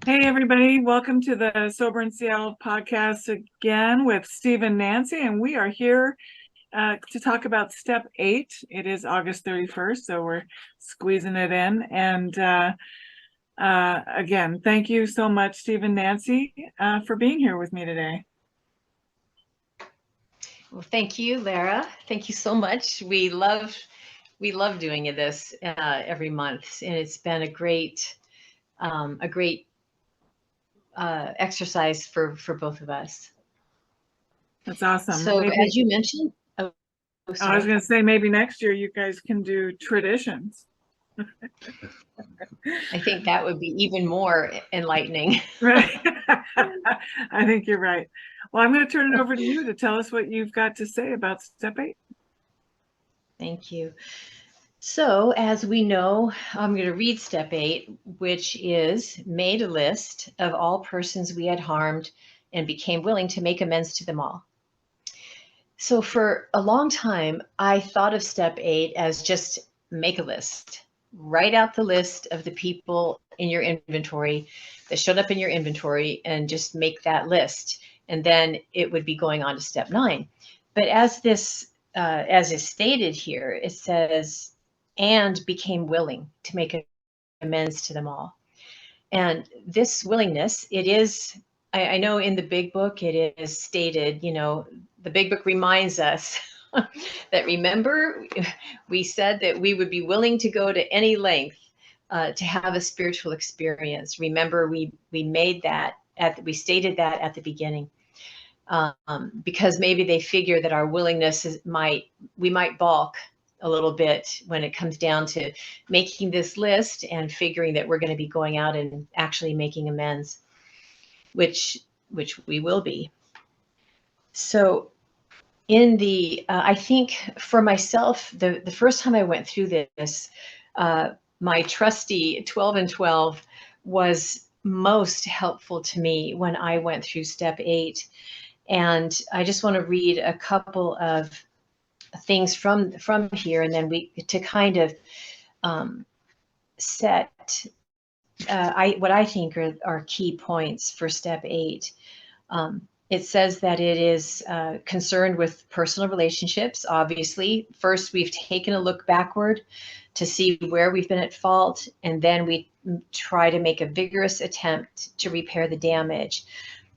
Hey, everybody. Welcome to the Sober in Seattle podcast again with Stephen and Nancy. And we are here to talk about step 8. It is August 31st, so we're squeezing it in. And again, thank you so much, Stephen and Nancy, for being here with me today. Well, thank you, Lara. Thank you so much. We love doing this every month, and it's been a great exercise for both of us. That's awesome. So, as you mentioned, I was going to say maybe next year you guys can do traditions. I think that would be even more enlightening. Right. I think you're right. Well, I'm going to turn it over to you to tell us what you've got to say about step 8. Thank you. So, as we know, I'm going to read step 8, which is made a list of all persons we had harmed and became willing to make amends to them all. So for a long time, I thought of step 8 as just make a list. Write out the list of the people in your inventory that showed up in your inventory and just make that list. And then it would be going on to step 9. But as is stated here, it says, and became willing to make amends to them all. And this willingness, it is, I know in the big book, it is stated, the big book reminds us that remember, we said that we would be willing to go to any length to have a spiritual experience. Remember, we stated that at the beginning. Because maybe they figure that our willingness we might balk a little bit when it comes down to making this list and figuring that we're going to be going out and actually making amends, which we will be. So I think for myself, the first time I went through this, my trusty 12 and 12 was most helpful to me when I went through step 8. And I just want to read a couple of things from here, and then to kind of set what I think are key points for step 8. It says that it is concerned with personal relationships. Obviously, first we've taken a look backward to see where we've been at fault, and then we try to make a vigorous attempt to repair the damage.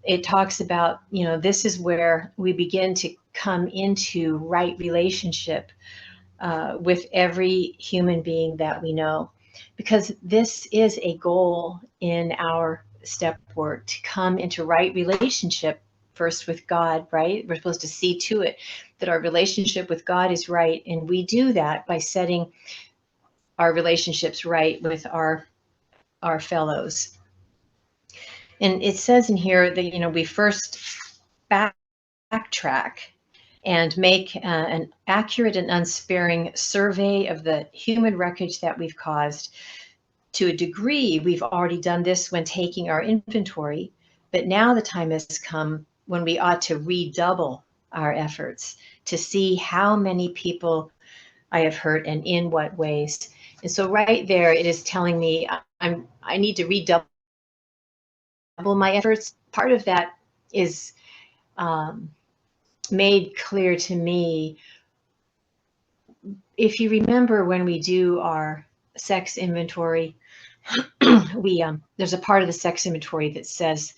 It talks about, this is where we begin to come into right relationship with every human being that we know, because this is a goal in our step work, to come into right relationship first with God, right? We're supposed to see to it that our relationship with God is right, and we do that by setting our relationships right with our fellows. And it says in here that, we first backtrack and make an accurate and unsparing survey of the human wreckage that we've caused. To a degree, we've already done this when taking our inventory, but now the time has come when we ought to redouble our efforts to see how many people I have hurt and in what ways. And so right there, it is telling me I need to redouble my efforts. Part of that is made clear to me. If you remember, when we do our sex inventory, there's a part of the sex inventory that says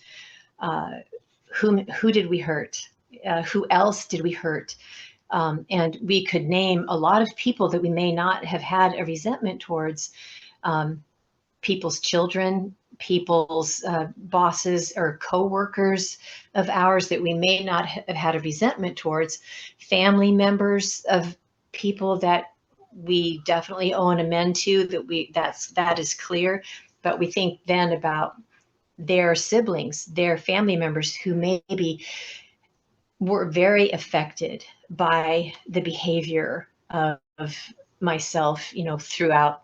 who did we hurt, who else did we hurt, and we could name a lot of people that we may not have had a resentment towards, people's children, people's bosses or co-workers of ours that we may not have had a resentment towards, family members of people that we definitely owe an amend to, that is clear. But we think then about their siblings, their family members who maybe were very affected by the behavior of myself, throughout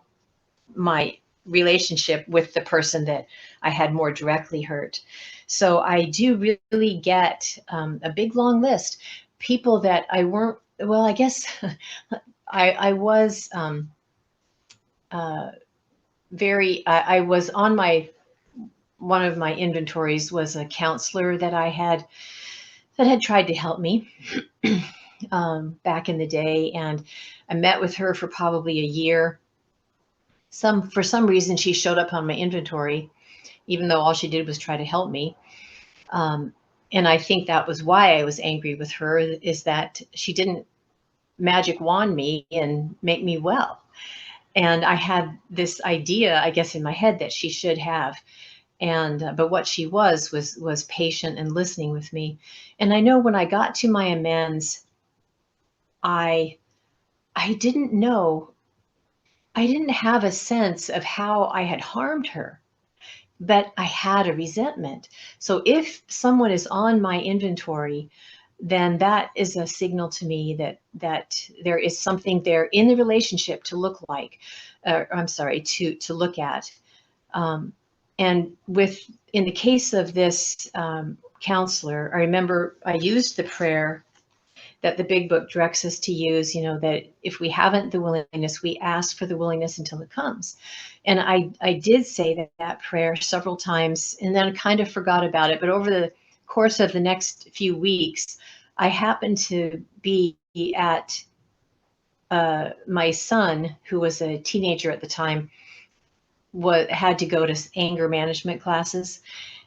my relationship with the person that I had more directly hurt. So I do really get a big long list. People that I weren't, well, I guess I was I was on my one of my inventories was a counselor that I had that had tried to help me back in the day, and I met with her for probably a year. For some reason she showed up on my inventory, even though all she did was try to help me. Um, and I think that was why I was angry with her, is that she didn't magic wand me and make me well. And I had this idea, I guess, in my head that she should have. And but what she was patient and listening with me. And I know when I got to my amends, I I didn't know, I didn't have a sense of how I had harmed her, but I had a resentment. So if someone is on my inventory, then that is a signal to me that there is something there in the relationship to look like, I'm sorry, to look at. Um, and in the case of this counselor, I remember I used the prayer that the big book directs us to use, that if we haven't the willingness, we ask for the willingness until it comes. And I did say that prayer several times, and then I kind of forgot about it. But over the course of the next few weeks, I happened to be at my son, who was a teenager at the time, had to go to anger management classes,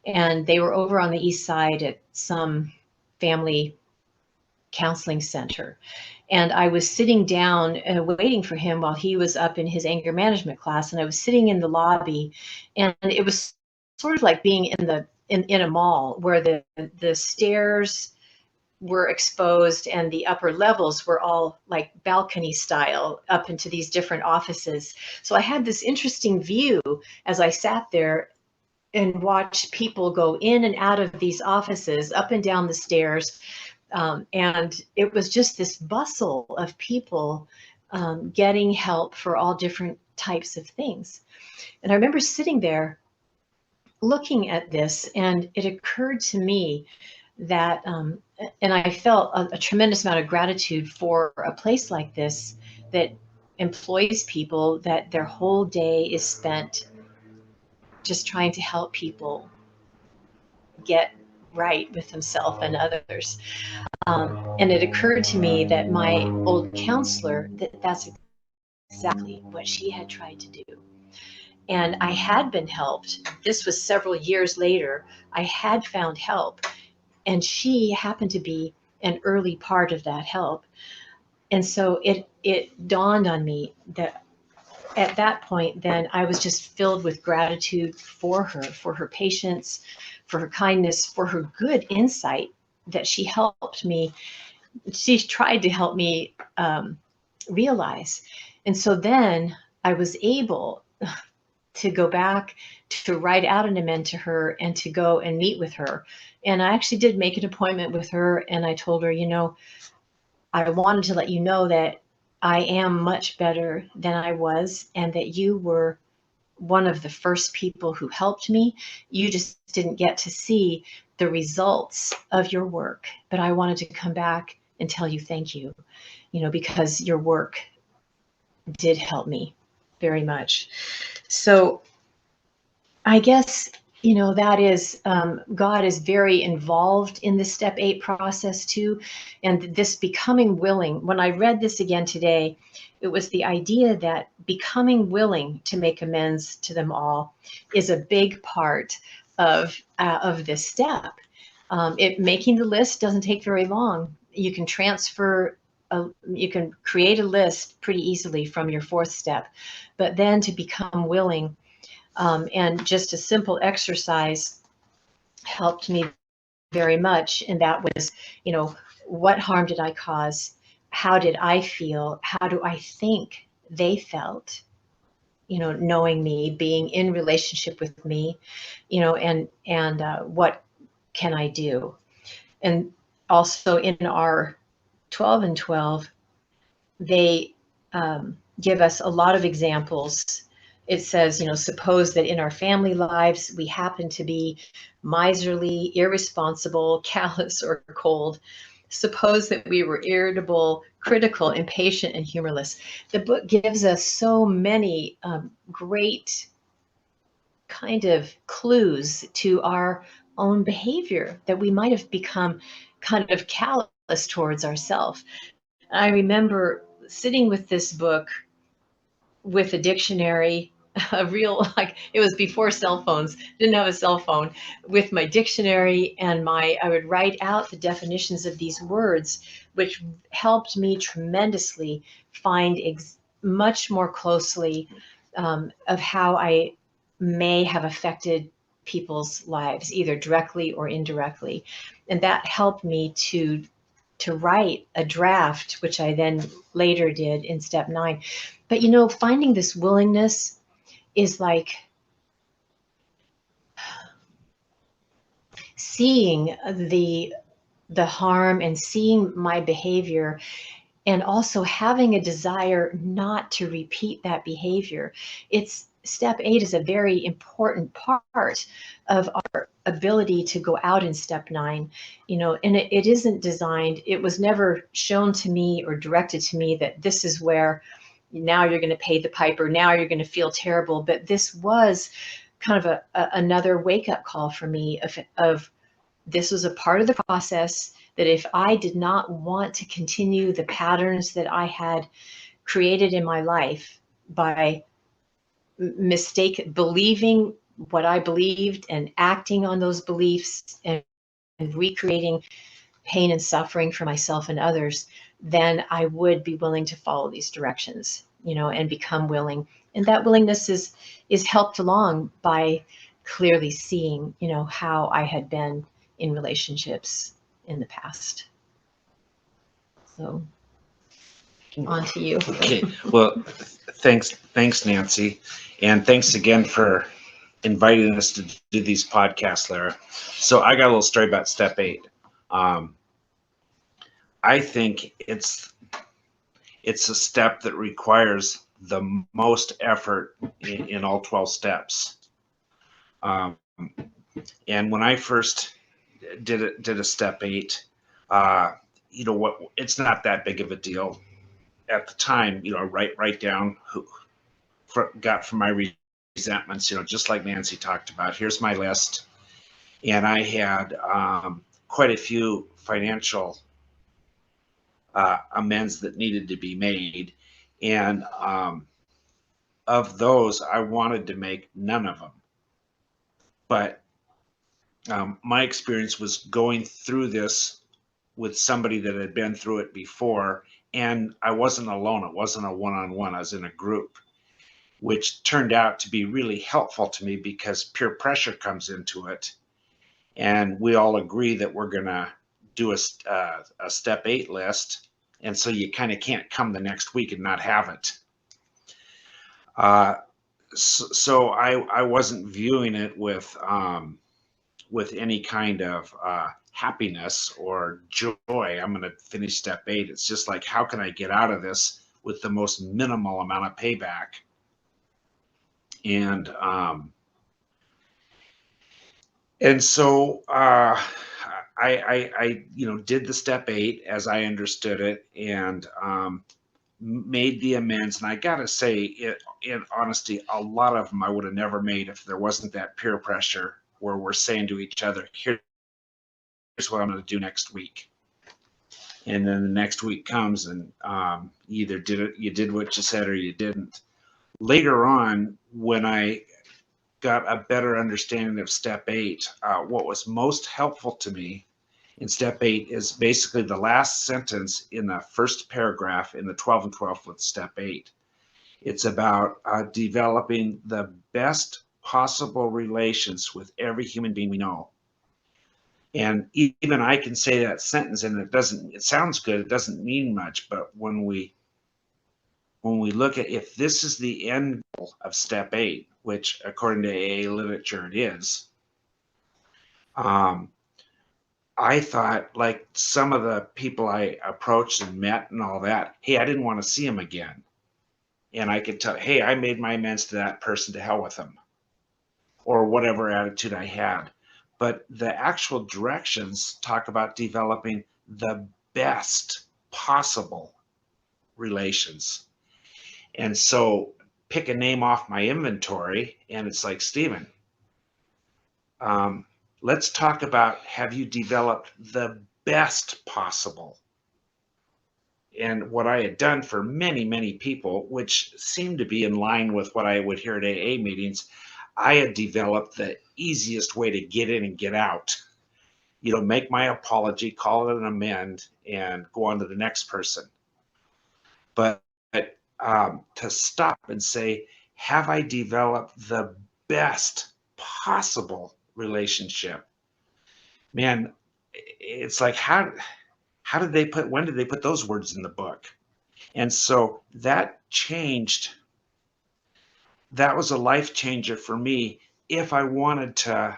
and they were over on the east side at some family counseling center. And I was sitting down waiting for him while he was up in his anger management class. And I was sitting in the lobby, and it was sort of like being in a mall where the stairs were exposed and the upper levels were all like balcony style up into these different offices. So I had this interesting view as I sat there and watched people go in and out of these offices, up and down the stairs. And it was just this bustle of people getting help for all different types of things. And I remember sitting there looking at this, and it occurred to me that, and I felt a tremendous amount of gratitude for a place like this that employs people that their whole day is spent just trying to help people get right with themselves and others. And it occurred to me that my old counselor, that's exactly what she had tried to do. And I had been helped. This was several years later. I had found help, and she happened to be an early part of that help. And so it dawned on me that at that point, then I was just filled with gratitude for her patience, for her kindness, for her good insight that she helped me. She tried to help me realize. And so then I was able to go back to write out an amend to her and to go and meet with her. And I actually did make an appointment with her, and I told her, I wanted to let you know that I am much better than I was, and that you were one of the first people who helped me. You just didn't get to see the results of your work, but I wanted to come back and tell you thank you, because your work did help me very much. So I guess, that is, God is very involved in the step 8 process too. And this becoming willing, when I read this again today, it was the idea that becoming willing to make amends to them all is a big part of this step. Making the list doesn't take very long. You can you can create a list pretty easily from your 4th step, but then to become willing, and just a simple exercise helped me very much. And that was, what harm did I cause? How did I feel? How do I think they felt? Knowing me, being in relationship with me, and what can I do? And also in our 12 and 12, they give us a lot of examples. It says, suppose that in our family lives, we happen to be miserly, irresponsible, callous, or cold. Suppose that we were irritable, critical, impatient, and humorless. The book gives us so many great kind of clues to our own behavior, that we might have become kind of callous towards ourselves. I remember sitting with this book with a dictionary, a real, like, it was before cell phones, didn't have a cell phone, with my dictionary and I would write out the definitions of these words, which helped me tremendously find much more closely of how I may have affected people's lives, either directly or indirectly. And that helped me to write a draft, which I then later did in step 9. But finding this willingness is like seeing the harm and seeing my behavior, and also having a desire not to repeat that behavior. It's step 8 is a very important part of our ability to go out in step 9, and it isn't designed, it was never shown to me or directed to me that this is where now you're going to pay the piper, now you're going to feel terrible. But this was kind of another wake-up call for me of this was a part of the process, that if I did not want to continue the patterns that I had created in my life by believing what I believed and acting on those beliefs and recreating pain and suffering for myself and others, then I would be willing to follow these directions, and become willing. And that willingness is helped along by clearly seeing, how I had been in relationships in the past. So on to you. Okay. Well, thanks, Nancy. And thanks again for inviting us to do these podcasts, Lara. So I got a little story about step 8. I think it's a step that requires the most effort in all 12 steps. And when I first did a step 8, it's not that big of a deal at the time. Write down got from my resentments, just like Nancy talked about. Here's my list. And I had quite a few financial amends that needed to be made. And of those, I wanted to make none of them. But my experience was going through this with somebody that had been through it before. And I wasn't alone. It wasn't a one-on-one. I was in a group, which turned out to be really helpful to me because peer pressure comes into it. And we all agree that we're going to do a step 8 list. And so you kind of can't come the next week and not have it. So I wasn't viewing it with any kind of happiness or joy. I'm going to finish step 8. It's just like, how can I get out of this with the most minimal amount of payback? And so I did the step 8 as I understood it, and made the amends. And I gotta say, in honesty, a lot of them I would have never made if there wasn't that peer pressure where we're saying to each other, here's what I'm going to do next week. And then the next week comes, and you did what you said or you didn't. Later on, when I got a better understanding of step 8, what was most helpful to me in step 8 is basically the last sentence in the first paragraph in the 12 and 12 with step 8. It's about developing the best possible relations with every human being we know. And even I can say that sentence, and it sounds good, it doesn't mean much, but when we look at, if this is the end goal of step 8, which according to AA literature it is, I thought, like some of the people I approached and met and all that, hey, I didn't want to see them again. And I could tell, hey, I made my amends to that person, to hell with them, or whatever attitude I had. But the actual directions talk about developing the best possible relations. And so pick a name off my inventory, and it's like, Stephan, let's talk about, have you developed the best possible? And what I had done for many, many people, which seemed to be in line with what I would hear at AA meetings, I had developed the easiest way to get in and get out. Make my apology, call it an amend, and go on to the next person. But to stop and say, have I developed the best possible relationship? Man, it's like, when did they put those words in the book? And so that was a life changer for me if I wanted to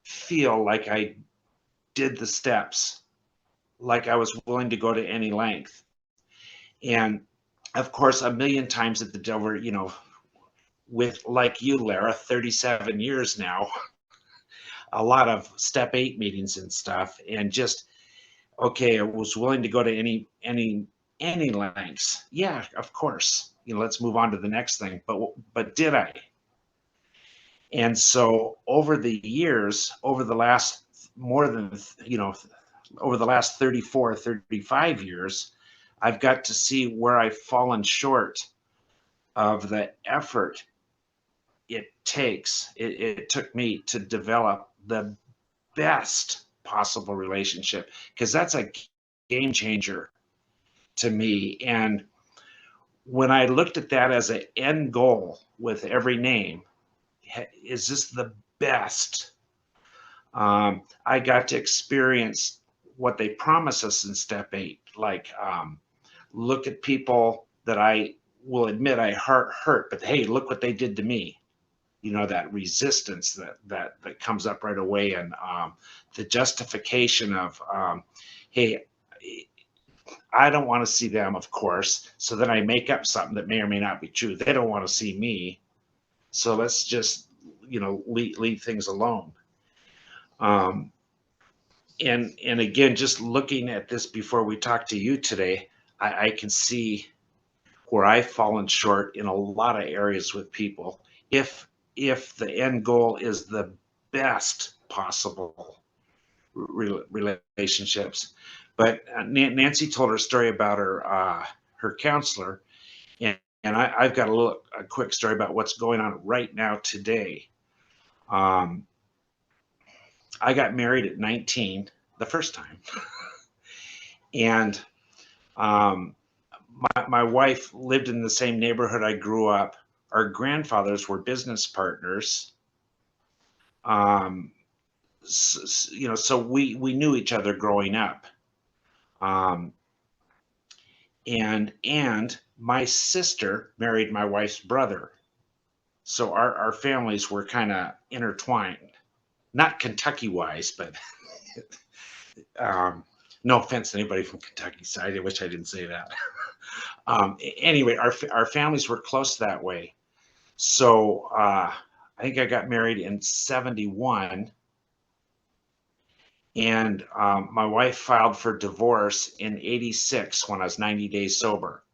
feel like I did the steps, like I was willing to go to any length. And of course, a million times at the Dover, with, like you, Lara, 37 years now, a lot of step 8 meetings and stuff, and just, okay, I was willing to go to any lengths. Yeah, of course. Let's move on to the next thing. But did I? And so over the years, over the last more than, over the last 34, 35 years, I've got to see where I've fallen short of the effort it took me to develop the best possible relationship, because that's a game changer to me. And when I looked at that as an end goal with every name, is this the best? I got to experience what they promise us in step 8, like look at people that I will admit I hurt, but hey, look what they did to me. That resistance that comes up right away, and the justification of, hey, I don't want to see them, of course. So then I make up something that may or may not be true. They don't want to see me. So let's just, leave things alone. Um, and again, just looking at this before we talk to you today, I can see where I've fallen short in a lot of areas with people. If the end goal is the best possible relationships. But Nancy told her story about her counselor, and I've got a quick story about what's going on right now today. I got married at 19 the first time, and my wife lived in the same neighborhood I grew up. Our grandfathers were business partners. So we knew each other growing up. And my sister married my wife's brother. So our families were kind of intertwined, not Kentucky wise, but no offense to anybody from Kentucky side. I wish I didn't say that. Anyway, our families were close that way. So I think I got married in 71. And my wife filed for divorce in 86 when I was 90 days sober.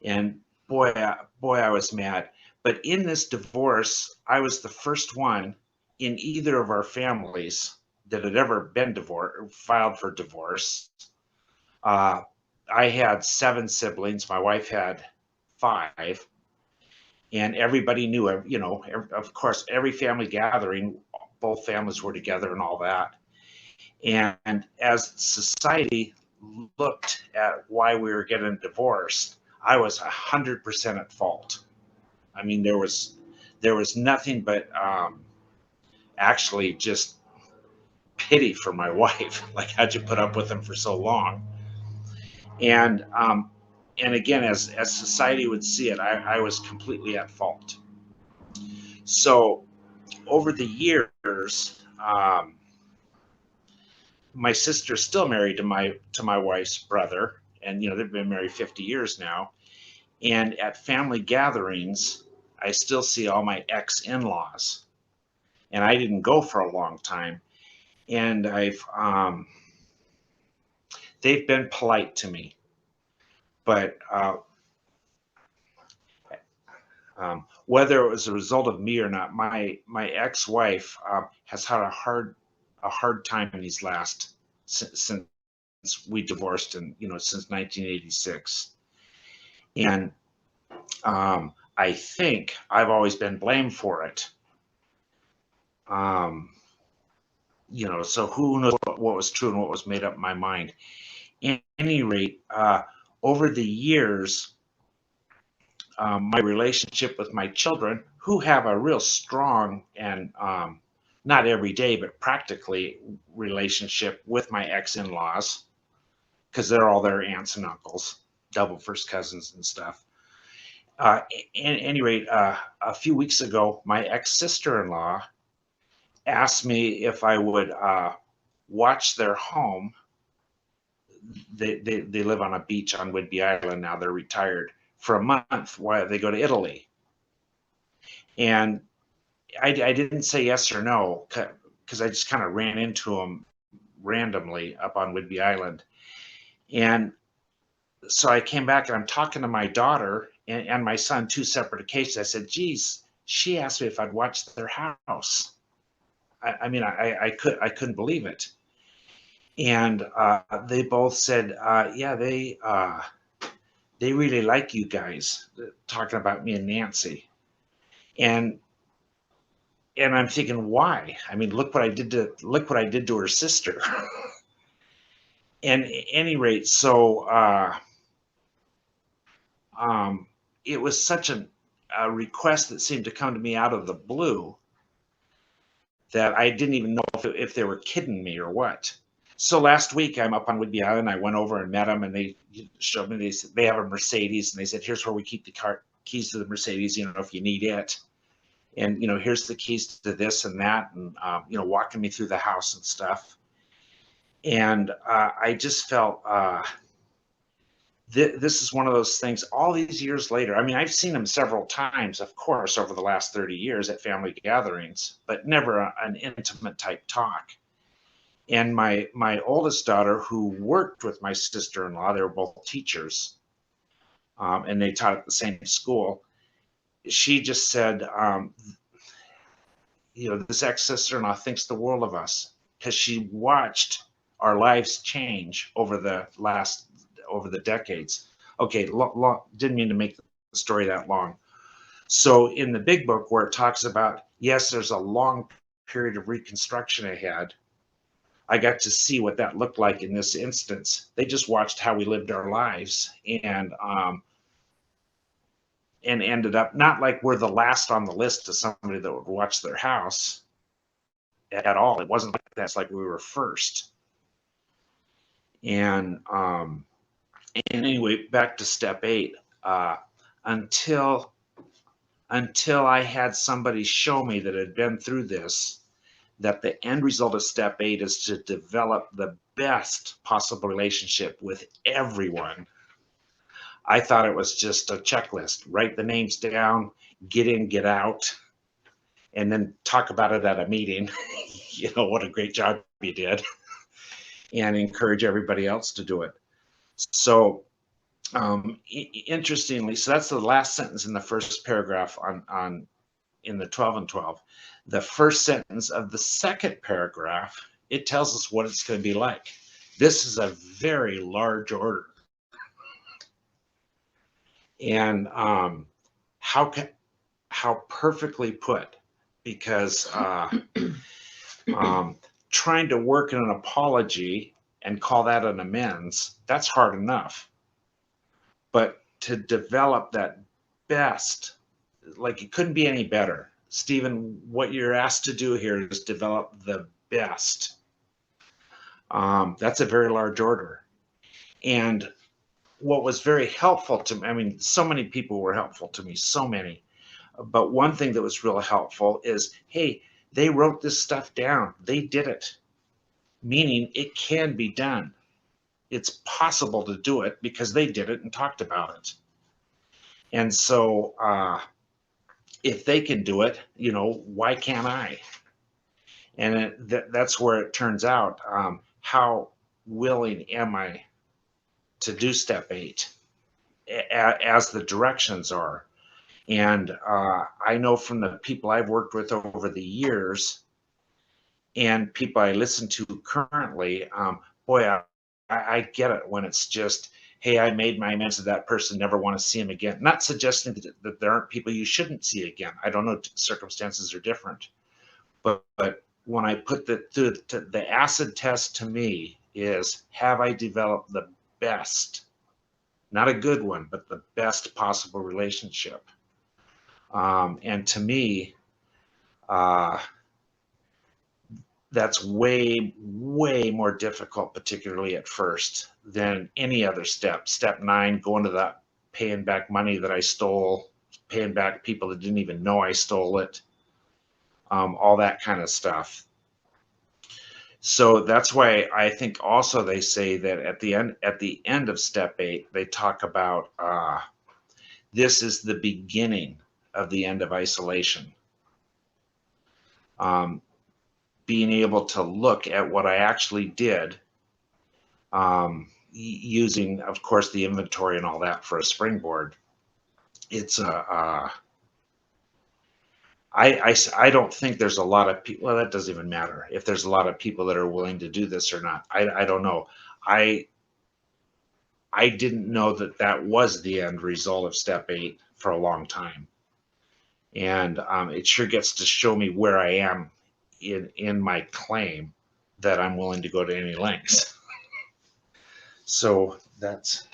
And boy, I was mad. But in this divorce, I was the first one in either of our families that had ever been filed for divorce. I had 7 siblings. My wife had 5. And everybody knew, of course, every family gathering, both families were together and all that. And as society looked at why we were getting divorced, I was 100% at fault. I mean, there was nothing but actually just pity for my wife. Like, how'd you put up with him for so long? And again, as society would see it, I was completely at fault. So over the years, my sister's still married to my wife's brother, and they've been married 50 years now. And at family gatherings, I still see all my ex-in-laws, and I didn't go for a long time. And they've been polite to me, but whether it was a result of me or not, my ex-wife has had a hard time in these last since we divorced, and since 1986. And I think I've always been blamed for it. So who knows what was true and what was made up in my mind. At any rate, over the years, my relationship with my children, who have a real strong and not every day, but practically relationship with my ex-in-laws, because they're all their aunts and uncles, double first cousins and stuff. At any rate, a few weeks ago, my ex-sister-in-law asked me if I would watch their home. They live on a beach on Whidbey Island now. They're retired for a month while they go to Italy. And I didn't say yes or no because I just kind of ran into them randomly up on Whidbey Island. And so I came back and I'm talking to my daughter and my son, two separate occasions. I said, geez, she asked me if I'd watch their house. I couldn't believe it. And they both said, yeah, they really like you guys, talking about me and Nancy. And I'm thinking, why? I mean, look what I did to her sister. And at any rate, so it was such a request that seemed to come to me out of the blue that I didn't even know if they were kidding me or what. So last week I'm up on Whidbey Island. I went over and met them, and they showed me. They said they have a Mercedes, and they said, "Here's where we keep the keys to the Mercedes. If you need it, and here's the keys to this and that, and walking me through the house and stuff." And I just felt this is one of those things. All these years later, I mean, I've seen them several times, of course, over the last 30 years at family gatherings, but never an intimate type talk. And my oldest daughter, who worked with my sister-in-law, they were both teachers, and they taught at the same school. She just said, this ex-sister-in-law thinks the world of us because she watched our lives change over the decades. Okay, didn't mean to make the story that long. So in the big book, where it talks about, yes, there's a long period of reconstruction ahead, I got to see what that looked like in this instance. They just watched how we lived our lives, and ended up not like we're the last on the list of somebody that would watch their house at all. It wasn't like that. It's like we were first. And anyway, back to step 8. Until I had somebody show me that had been through this, that the end result of step 8 is to develop the best possible relationship with everyone. I thought it was just a checklist. Write the names down, get in, get out, and then talk about it at a meeting. What a great job you did, and encourage everybody else to do it. So interestingly, so that's the last sentence in the first paragraph in the 12 and 12. The first sentence of the second paragraph, it tells us what it's going to be like. This is a very large order. And how perfectly put, because trying to work in an apology and call that an amends, that's hard enough. But to develop that best, like, it couldn't be any better. Stephen, what you're asked to do here is develop the best. That's a very large order. And what was very helpful to me, I mean, so many people were helpful to me, so many. But one thing that was real helpful is, hey, they wrote this stuff down. They did it, meaning it can be done. It's possible to do it because they did it and talked about it. And so if they can do it, why can't I? And that's where it turns out, how willing am I to do step 8 as the directions are. And I know from the people I've worked with over the years and people I listen to currently, boy, I get it when it's just, hey, I made my amends to that person, never want to see him again. Not suggesting that there aren't people you shouldn't see again. I don't know, circumstances are different. But when I put the acid test to me is, have I developed the best, not a good one, but the best possible relationship? And to me, uh, that's way more difficult, particularly at first, than any other step. Step 9, going to that, paying back money that I stole, paying back people that didn't even know I stole it, all that kind of stuff. So that's why I think also they say that at the end of step 8, they talk about this is the beginning of the end of isolation. Being able to look at what I actually did, using, of course, the inventory and all that for a springboard. It's I don't think there's a lot of people. Well, that doesn't even matter if there's a lot of people that are willing to do this or not. I don't know. I didn't know that that was the end result of step 8 for a long time, and it sure gets to show me where I am in my claim that I'm willing to go to any lengths. So that's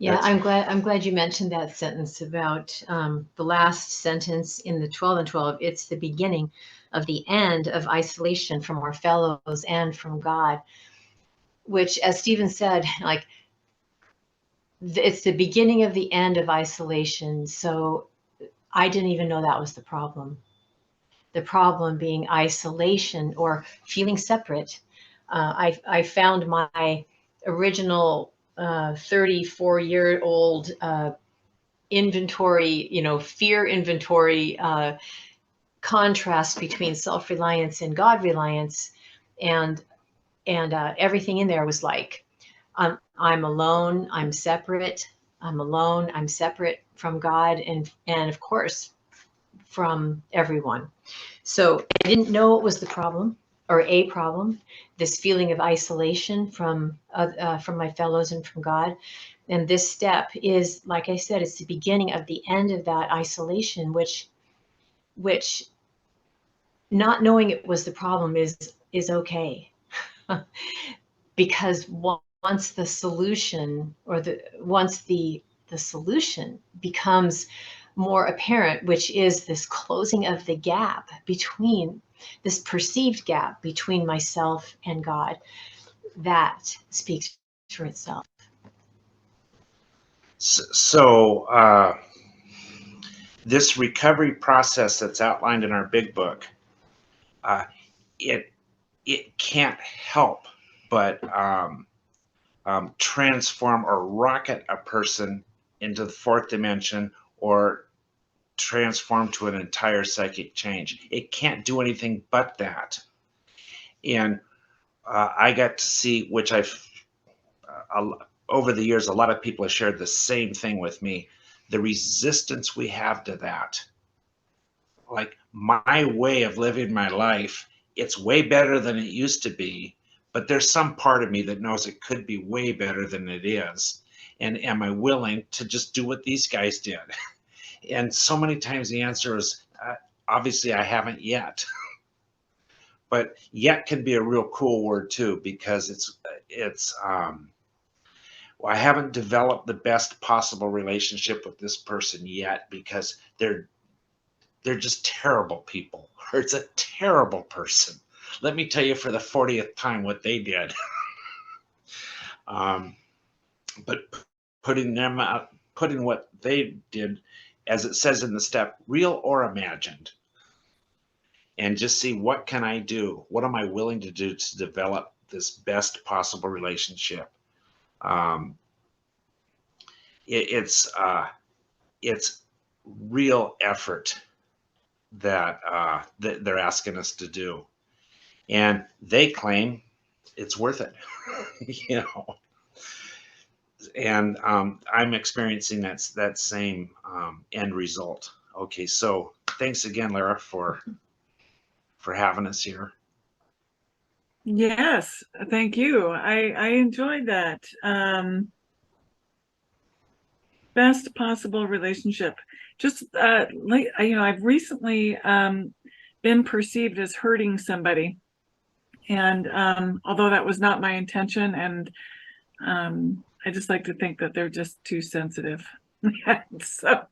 Yeah, I'm glad you mentioned that sentence about the last sentence in the 12 and 12. It's the beginning of the end of isolation from our fellows and from God, which, as Stephen said, like it's the beginning of the end of isolation. So I didn't even know that was the problem. The problem being isolation or feeling separate. I found my original 34-year-old inventory, fear inventory, contrast between self-reliance and God reliance, and everything in there was like, I'm alone, I'm separate, I'm alone, I'm separate from God, and of course from everyone. So I didn't know it was the problem or a problem, this feeling of isolation from my fellows and from God. And this step is, like I said, it's the beginning of the end of that isolation, which not knowing it was the problem is okay. Because once the solution the solution becomes more apparent, which is this closing of the gap between this perceived gap between myself and God, that speaks for itself. so. This recovery process that's outlined in our big book, uh, it can't help but transform or rocket a person into the 4th dimension, or transform to an entire psychic change. It can't do anything but that. And I got to see, which over the years, a lot of people have shared the same thing with me, the resistance we have to that. Like, my way of living my life, it's way better than it used to be, but there's some part of me that knows it could be way better than it is. And am I willing to just do what these guys did? And so many times the answer is, obviously I haven't yet. But yet can be a real cool word too, because well, I haven't developed the best possible relationship with this person yet, because they're just terrible people, or it's a terrible person. Let me tell you for the 40th time what they did. But putting what they did, as it says in the step, real or imagined, and just see, what can I do? What am I willing to do to develop this best possible relationship? It's real effort that they're asking us to do, and they claim it's worth it. you know and I'm experiencing that same end result. Okay, so thanks again, Lara, for having us here. Yes, thank you. I enjoyed that. Best possible relationship. Just like I've recently been perceived as hurting somebody, and although that was not my intention, and I just like to think that they're just too sensitive. So,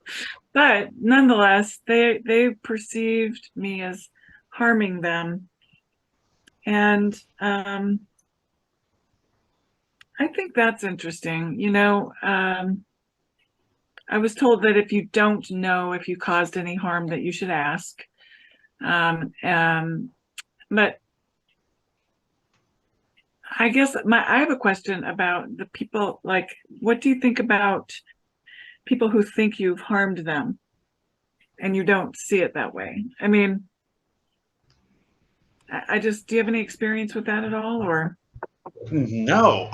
but nonetheless, they perceived me as harming them, and I think that's interesting. I was told that if you don't know if you caused any harm, that you should ask. But I guess I have a question about the people. Like, what do you think about people who think you've harmed them and you don't see it that way? I mean, I just, do you have any experience with that at all, or? No.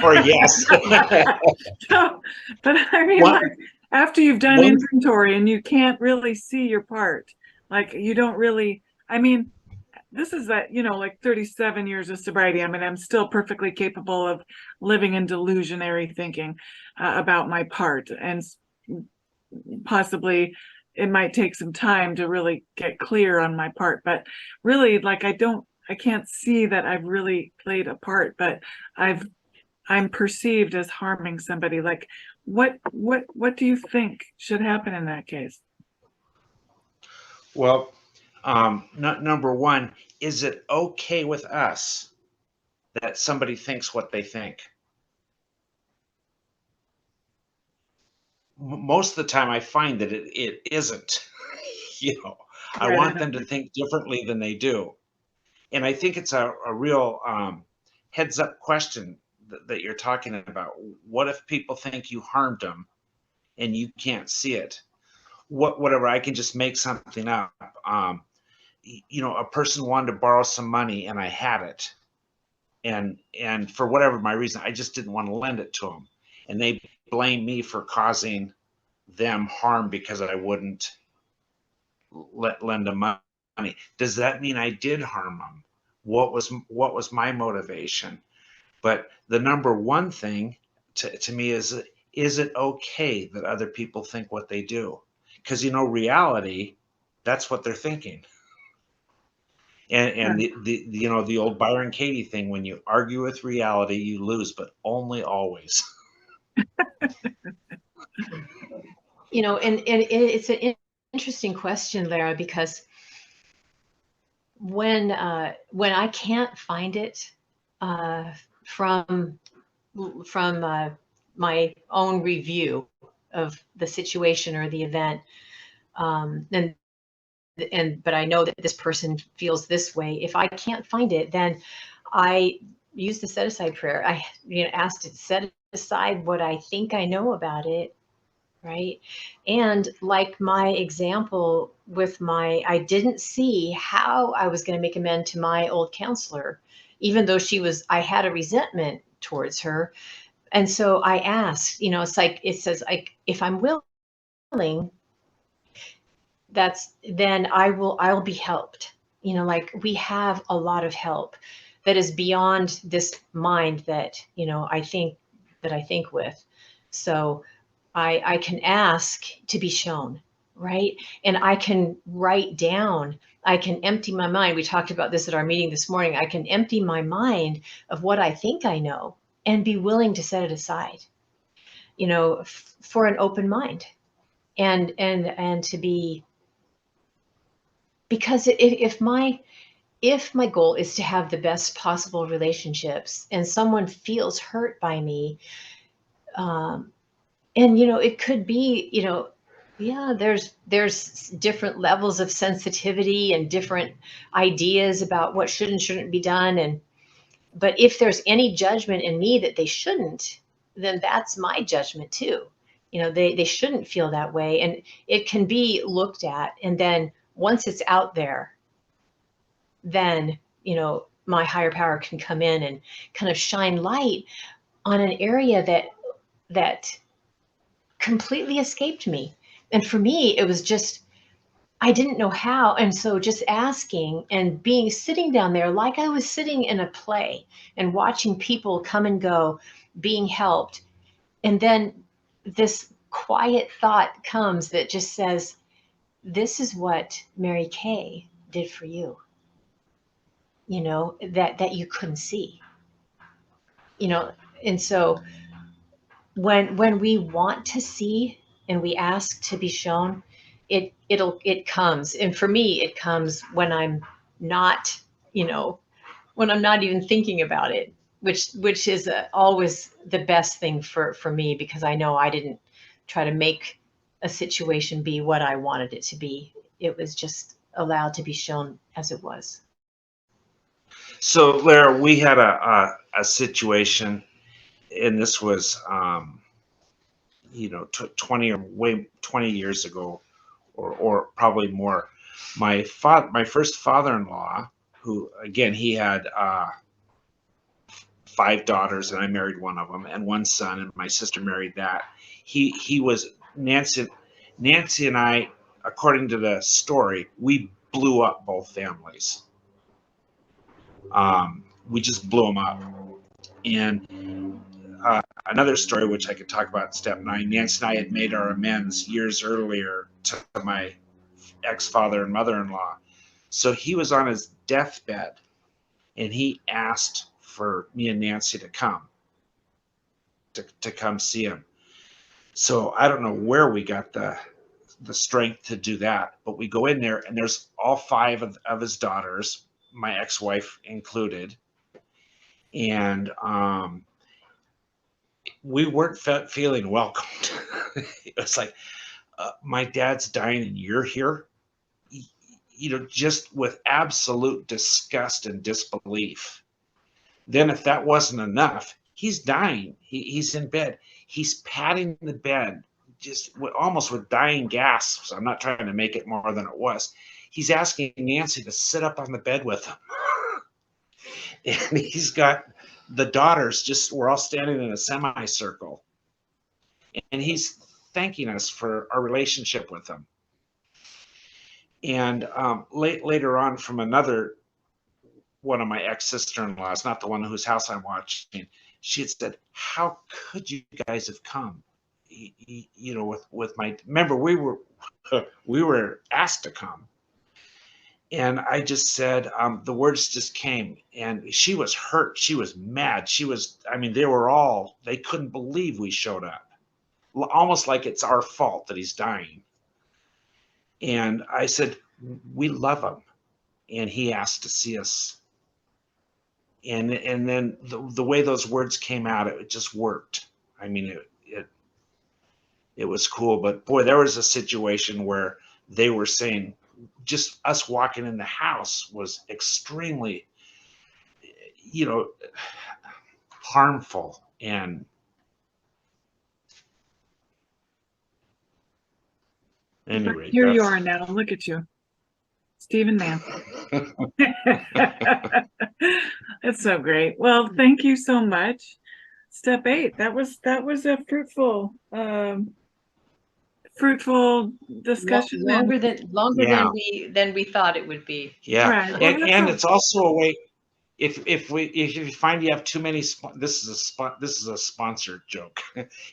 Or yes. No, but I mean, like, after you've done inventory and you can't really see your part, like you don't really, I mean, this is that, like 37 years of sobriety. I mean, I'm still perfectly capable of living in delusionary thinking about my part, and possibly it might take some time to really get clear on my part, but really, like, I can't see that I've really played a part, but I'm perceived as harming somebody. Like, what do you think should happen in that case? Well, number one, is it okay with us that somebody thinks what they think? Most of the time I find that it isn't. I Right. want them to think differently than they do. And I think it's a real heads up question that you're talking about. What if people think you harmed them and you can't see it? Whatever, I can just make something up. A person wanted to borrow some money and I had it. And for whatever my reason, I just didn't want to lend it to them. And they blame me for causing them harm because I wouldn't lend them money. Does that mean I did harm them? What was my motivation? But the number one thing to me is it okay that other people think what they do? Because reality, that's what they're thinking. And the old Byron Katie thing, when you argue with reality, you lose, but only always. And it's an interesting question, Lara, because when I can't find it from my own review of the situation or the event, but I know that this person feels this way. If I can't find it, then I use the set aside prayer. I ask to set aside what I think I know about it, right? And like my example with I didn't see how I was going to make amends to my old counselor, even though I had a resentment towards her. And so I asked, it's like, it says, like, if I'm willing, then I'll be helped. Like, we have a lot of help that is beyond this mind that, I think with. So I can ask to be shown, right? And I can write down, I can empty my mind. We talked about this at our meeting this morning. I can empty my mind of what I think I know and be willing to set it aside, for an open mind, and to be, because if my goal is to have the best possible relationships and someone feels hurt by me, and it could be, yeah, there's different levels of sensitivity and different ideas about what should and shouldn't be done, but if there's any judgment in me that they shouldn't, then that's my judgment too. They shouldn't feel that way, and it can be looked at, and then once it's out there, then my higher power can come in and kind of shine light. on an area that completely escaped me. And for me, it was just, I didn't know how. And so just asking and being sitting down there like I was sitting in a play and watching people come and go, being helped. And then this quiet thought comes that just says, this is what Mary Kay did for you, that you couldn't see, and so when we want to see and we ask to be shown, it comes. And for me, it comes when I'm not, when I'm not even thinking about it, which is always the best thing for me, because I know I didn't try to make a situation be what I wanted it to be. It was just allowed to be shown as it was. So, Lara, we had a situation, and this was 20 years ago, or probably more. My first father-in-law, who again he had 5 daughters, and I married one of them, and one son, and my sister married that. He was Nancy and I, according to the story, we blew up both families. We just blew them up. And another story, which I could talk about in step 9, Nancy and I had made our amends years earlier to my ex-father and mother-in-law. So he was on his deathbed, and he asked for me and Nancy to come see him. So I don't know where we got the strength to do that, but we go in there, and there's all 5 of his daughters, my ex-wife included, and we weren't feeling welcomed. It was like, my dad's dying and you're here, just with absolute disgust and disbelief. Then if that wasn't enough, he's dying. He's in bed. He's patting the bed, just almost with dying gasps. I'm not trying to make it more than it was. He's asking Nancy to sit up on the bed with him. And he's got the daughters, we're all standing in a semicircle. And he's thanking us for our relationship with him. And later on, from another one of my ex-sister-in-laws, not the one whose house I'm watching, she had said, "How could you guys have come?" With my, remember, we were asked to come, and I just said, the words just came, and she was hurt, she was mad, they couldn't believe we showed up, almost like it's our fault that he's dying. And I said, we love him, and he asked to see us. And then the way those words came out, it just worked. I mean, it was cool. But boy, there was a situation where they were saying just us walking in the house was extremely, harmful. And anyway, here you are now. Look at you, Stephen Nancy. It's so great. Well, thank you so much. Step 8. That was a fruitful discussion. Longer than we thought it would be. Yeah, right. Well, and it's also a way. If you find you have too many, this is a sponsored joke.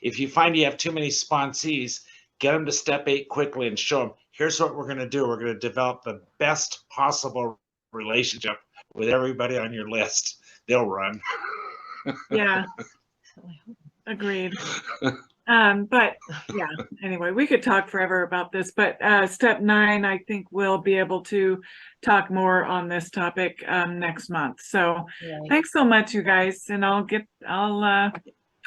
If you find you have too many sponsees, get them to step 8 quickly and show them, here's what we're going to do. We're going to develop the best possible relationship with everybody on your list. They'll run. Yeah. Agreed. But yeah, anyway, we could talk forever about this, but step 9, I think we'll be able to talk more on this topic next month. So Thanks so much, you guys. And I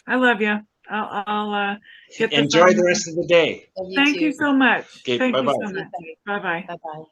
love you. I'll get enjoy the rest of the day. Thank you so much. Okay, Thank bye-bye. you so much. Bye-bye. Bye-bye.